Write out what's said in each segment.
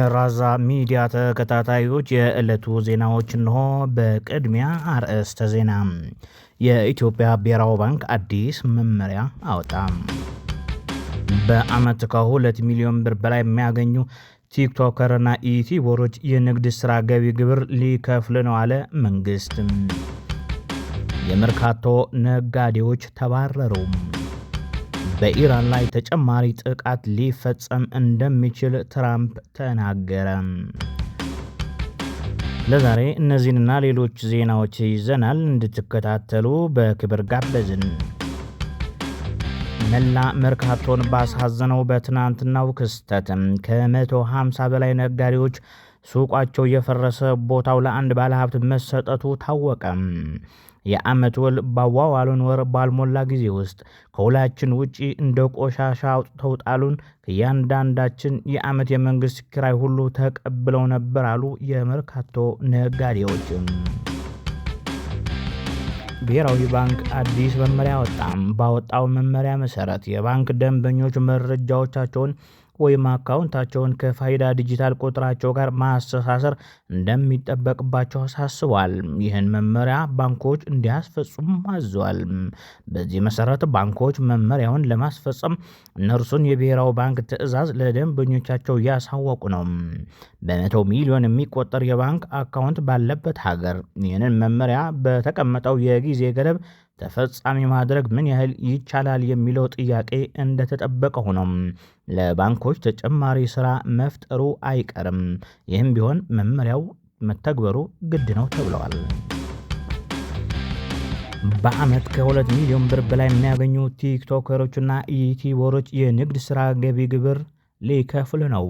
የራዛ ሚዲያ ተከታታዮች የዕለቱ ዜናዎች እንሆ። በቅድሚያ አርዕስተ ዜና። የኢትዮጵያ ብሔራዊ ባንክ አዲስ መመሪያ አወጣ። በአመት ከ2 ሚሊዮን ብር በላይ የሚያገኙ ቲክቶከርና ዩቲዩበሮች የንግድ ስራ ገቢ ግብር ሊከፍል ነው አለ መንግስት። የመርካቶ ነጋዴዎች ተባረሩ። በኢራን ላይ ተጨማሪ ጥቃት ሊፈጸም እንደሚችል ትራምፕ ተናገረ። ለዛሬ እነዚህንና ሌሎች ዜናዎች ይዘናል፣ እንድትከታተሉ በክብር ጋበዝን። መላ መርካቶን ባሳዘነው በትናንትናው ክስተት ከ150 በላይ ነጋዴዎች ሱቃቸው የፈረሰ ቦታው ለአንድ ባለሀብት መሰጠቱ ታወቀ። የአመት ወል ባዋዋሉን ወር ባልሞላ ጊዜ ውስጥ ከሁላችን ውጪ እንደ ቆሻሻ አውጥተው ጣሉን። ከእያንዳንዳችን የአመት የመንግስት ኪራይ ሁሉ ተቀብለው ነበር አሉ የመርካቶ ነጋዴዎች። ብሔራዊ ባንክ አዲስ መመሪያ ባወጣው መመሪያ መሰረት የባንክ ደንበኞች መረጃዎቻቸውን ወይም አካውንታቸውን ከፋይዳ ዲጂታል ቁጥራቸው ጋር ማስተሳሰር እንደሚጠበቅባቸው አሳስቧል። ይህን መመሪያ ባንኮች እንዲያስፈጽሙ አዟል። በዚህ መሰረት ባንኮች መመሪያውን ለማስፈጸም እነርሱን የብሔራዊ ባንክ ትዕዛዝ ለደንበኞቻቸው እያሳወቁ ነው። በ100 ሚሊዮን የሚቆጠር የባንክ አካውንት ባለበት ሀገር ይህንን መመሪያ በተቀመጠው የጊዜ ገደብ ተፈጻሚ ማድረግ ምን ያህል ይቻላል የሚለው ጥያቄ እንደተጠበቀ ሆኖ ለባንኮች ተጨማሪ ስራ መፍጠሩ አይቀርም። ይህም ቢሆን መመሪያው መተግበሩ ግድ ነው ተብለዋል። በአመት ከ2 ሚሊዮን ብር በላይ የሚያገኙ ቲክቶከሮችና ዩቲዩበሮች የንግድ ስራ ገቢ ግብር ሊከፍሉ ነው።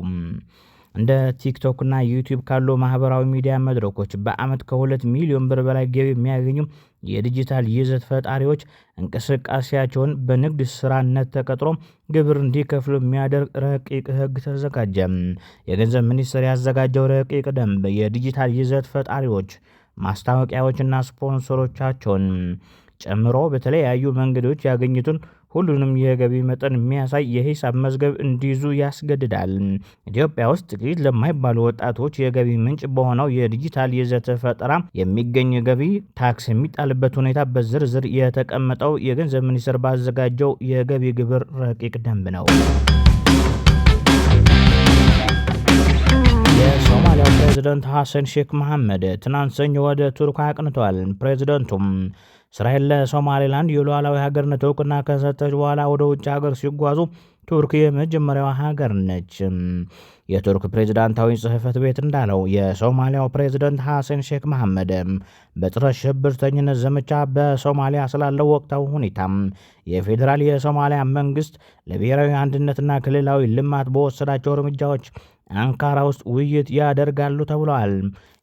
እንደ ቲክቶክና ዩቲዩብ ካሉ ማህበራዊ ሚዲያ መድረኮች በአመት ከ2 ሚሊዮን ብር በላይ ገቢ የሚያገኙ የዲጂታል ይዘት ፈጣሪዎች እንቅስቃሴያቸውን በንግድ ስራነት ተቀጥሮ ግብር እንዲከፍሉ የሚያደርግ ረቂቅ ህግ ተዘጋጀ። የገንዘብ ሚኒስቴር ያዘጋጀው ረቂቅ ደንብ የዲጂታል ይዘት ፈጣሪዎች ማስታወቂያዎችና ስፖንሰሮቻቸውን ጨምሮ በተለያዩ መንገዶች ያገኙትን ሁሉንም የገቢ መጠን የሚያሳይ የሂሳብ መዝገብ እንዲይዙ ያስገድዳል። ኢትዮጵያ ውስጥ ጥቂት ለማይባሉ ወጣቶች የገቢ ምንጭ በሆነው የዲጂታል ይዘት ፈጠራ የሚገኝ ገቢ ታክስ የሚጣልበት ሁኔታ በዝርዝር የተቀመጠው የገንዘብ ሚኒስቴር ባዘጋጀው የገቢ ግብር ረቂቅ ደንብ ነው። የሶማሊያው ፕሬዝዳንት ሐሰን ሼክ መሐመድ ትናንት ሰኞ ወደ ቱርክ አቅንተዋል። ፕሬዝዳንቱም እስራኤል ለሶማሌላንድ የሉዓላዊ ሀገርነት እውቅና ከሰጠች በኋላ ወደ ውጭ ሀገር ሲጓዙ ቱርክ የመጀመሪያዋ ሀገር ነች። የቱርክ ፕሬዝዳንታዊ ጽህፈት ቤት እንዳለው የሶማሊያው ፕሬዝዳንት ሐሰን ሼክ መሐመድ በጸረ ሽብርተኝነት ዘመቻ በሶማሊያ ስላለው ወቅታዊ ሁኔታ የፌዴራል የሶማሊያ መንግስት ለብሔራዊ አንድነትና ክልላዊ ልማት በወሰዳቸው እርምጃዎች አንካራ ውስጥ ውይይት ያደርጋሉ ተብለዋል።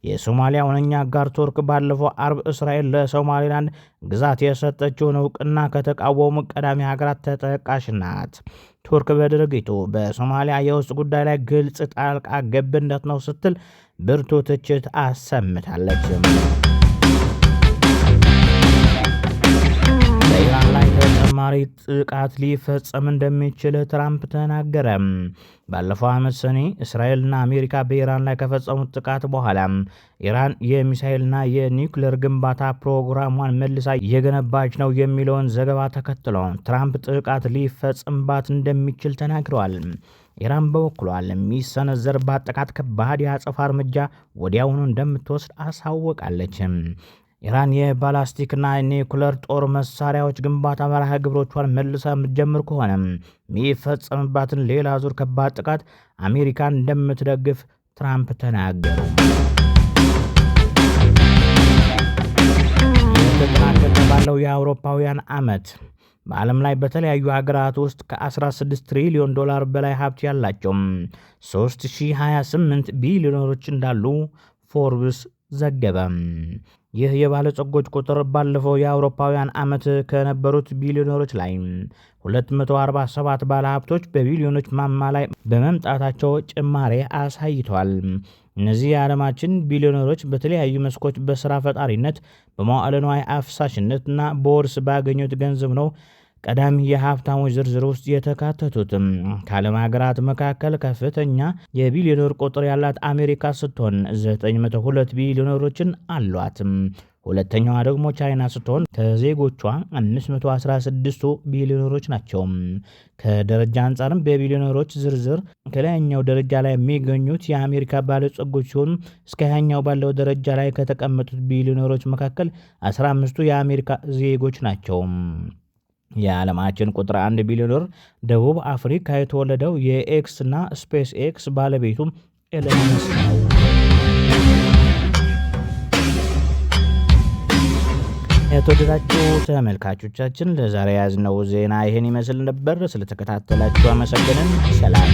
የሶማሊያ ዋነኛ አጋር ቱርክ ባለፈው አርብ እስራኤል ለሶማሌላንድ ግዛት የሰጠችውን እውቅና ከተቃወሙ ቀዳሚ ሀገራት ተጠቃሽ ናት። ቱርክ በድርጊቱ በሶማሊያ የውስጥ ጉዳይ ላይ ግልጽ ጣልቃ ገብነት ነው ስትል ብርቱ ትችት አሰምታለች። በኢራን ላይ ተጨማሪ ጥቃት ሊፈጸም እንደሚችል ትራምፕ ተናገረ። ባለፈው ዓመት ሰኔ እስራኤልና አሜሪካ በኢራን ላይ ከፈጸሙት ጥቃት በኋላ ኢራን የሚሳኤልና የኒውክሌር ግንባታ ፕሮግራሟን መልሳ እየገነባች ነው የሚለውን ዘገባ ተከትሎ ትራምፕ ጥቃት ሊፈጸምባት እንደሚችል ተናግረዋል። ኢራን በበኩሏ ለሚሰነዘርባት ጥቃት ከባድ የአጸፋ እርምጃ ወዲያውኑ እንደምትወስድ አሳወቃለች። ኢራን የባላስቲክና ኒውክሌር ጦር መሳሪያዎች ግንባታ መርሃ ግብሮቿን መልሳ የምትጀምር ከሆነ የሚፈጸምባትን ሌላ ዙር ከባድ ጥቃት አሜሪካን እንደምትደግፍ ትራምፕ ተናገሩ። የተጠናቀቀ ባለው የአውሮፓውያን ዓመት በዓለም ላይ በተለያዩ ሀገራት ውስጥ ከ16 ትሪሊዮን ዶላር በላይ ሀብት ያላቸው 3028 ቢሊዮነሮች እንዳሉ ፎርብስ ዘገበ። ይህ የባለጸጎች ቁጥር ባለፈው የአውሮፓውያን ዓመት ከነበሩት ቢሊዮነሮች ላይ 247 ባለሀብቶች በቢሊዮኖች ማማ ላይ በመምጣታቸው ጭማሬ አሳይቷል። እነዚህ የዓለማችን ቢሊዮነሮች በተለያዩ መስኮች በስራ ፈጣሪነት፣ በመዋዕለ ንዋይ አፍሳሽነትና በውርስ ባገኙት ገንዘብ ነው ቀዳሚ የሀብታሞች ዝርዝር ውስጥ የተካተቱትም ከዓለም ሀገራት መካከል ከፍተኛ የቢሊዮነር ቁጥር ያላት አሜሪካ ስትሆን 902 ቢሊዮነሮችን አሏት። ሁለተኛዋ ደግሞ ቻይና ስትሆን ከዜጎቿ 516 ቢሊዮነሮች ናቸው። ከደረጃ አንጻርም በቢሊዮነሮች ዝርዝር ከላይኛው ደረጃ ላይ የሚገኙት የአሜሪካ ባለጸጎች ሲሆኑ እስከ 20ኛው ባለው ደረጃ ላይ ከተቀመጡት ቢሊዮነሮች መካከል 15ቱ የአሜሪካ ዜጎች ናቸው። የዓለማችን ቁጥር 1 ቢሊዮነር ደቡብ አፍሪካ የተወለደው የኤክስ እና ስፔስ ኤክስ ባለቤቱ ኤለን መስክ ነው። የተወደዳችሁ ተመልካቾቻችን ለዛሬ ያዝነው ዜና ይህን ይመስል ነበር። ስለተከታተላችሁ አመሰግነን። ሰላም።